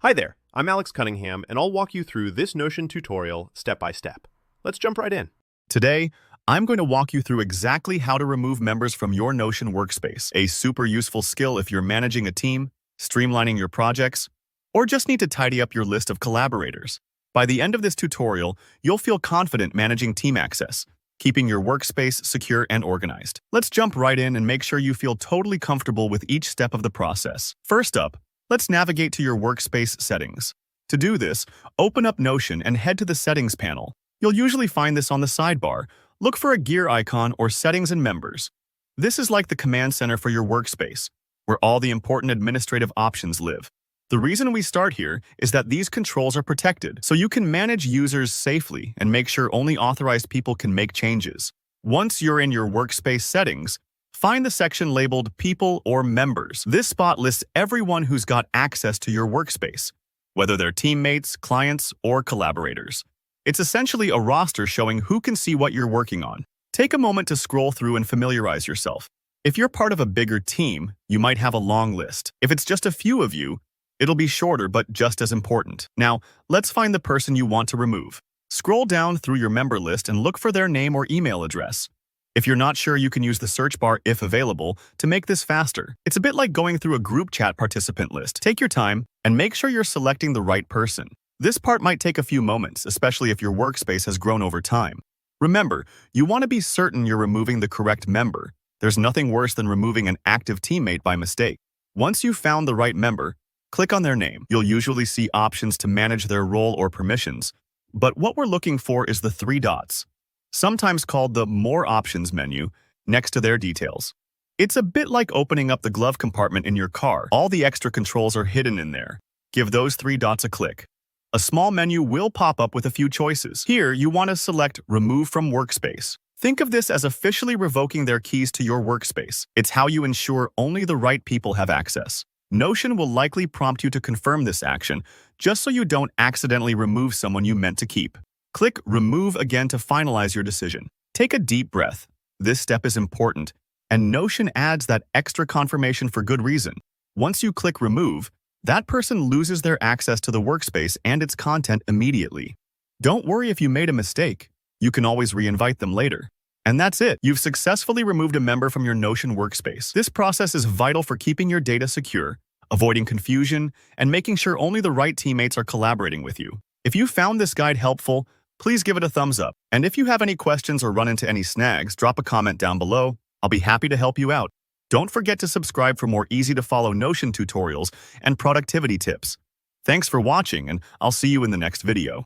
Hi there, I'm Alex Cunningham, and I'll walk you through this Notion tutorial step by step. Let's jump right in. Today, I'm going to walk you through exactly how to remove members from your Notion workspace, a super useful skill if you're managing a team, streamlining your projects, or just need to tidy up your list of collaborators. By the end of this tutorial, you'll feel confident managing team access, keeping your workspace secure and organized. Let's jump right in and make sure you feel totally comfortable with each step of the process. First up, let's navigate to your workspace settings. To do this, open up Notion and head to the Settings panel. You'll usually find this on the sidebar. Look for a gear icon or Settings and Members. This is like the command center for your workspace, where all the important administrative options live. The reason we start here is that these controls are protected, so you can manage users safely and make sure only authorized people can make changes. Once you're in your workspace settings, find the section labeled People or Members. This spot lists everyone who's got access to your workspace, whether they're teammates, clients, or collaborators. It's essentially a roster showing who can see what you're working on. Take a moment to scroll through and familiarize yourself. If you're part of a bigger team, you might have a long list. If it's just a few of you, it'll be shorter but just as important. Now, let's find the person you want to remove. Scroll down through your member list and look for their name or email address. If you're not sure, you can use the search bar if available to make this faster. It's a bit like going through a group chat participant list. Take your time and make sure you're selecting the right person. This part might take a few moments, especially if your workspace has grown over time. Remember, you want to be certain you're removing the correct member. There's nothing worse than removing an active teammate by mistake. Once you've found the right member, click on their name. You'll usually see options to manage their role or permissions, but what we're looking for is the three dots, sometimes called the More Options menu, next to their details. It's a bit like opening up the glove compartment in your car. All the extra controls are hidden in there. Give those three dots a click. A small menu will pop up with a few choices. Here, you want to select Remove from Workspace. Think of this as officially revoking their keys to your workspace. It's how you ensure only the right people have access. Notion will likely prompt you to confirm this action, just so you don't accidentally remove someone you meant to keep. Click Remove again to finalize your decision. Take a deep breath. This step is important, and Notion adds that extra confirmation for good reason. Once you click Remove, that person loses their access to the workspace and its content immediately. Don't worry if you made a mistake. You can always re-invite them later. And that's it. You've successfully removed a member from your Notion workspace. This process is vital for keeping your data secure, avoiding confusion, and making sure only the right teammates are collaborating with you. If you found this guide helpful, please give it a thumbs up. And if you have any questions or run into any snags, drop a comment down below. I'll be happy to help you out. Don't forget to subscribe for more easy-to-follow Notion tutorials and productivity tips. Thanks for watching, and I'll see you in the next video.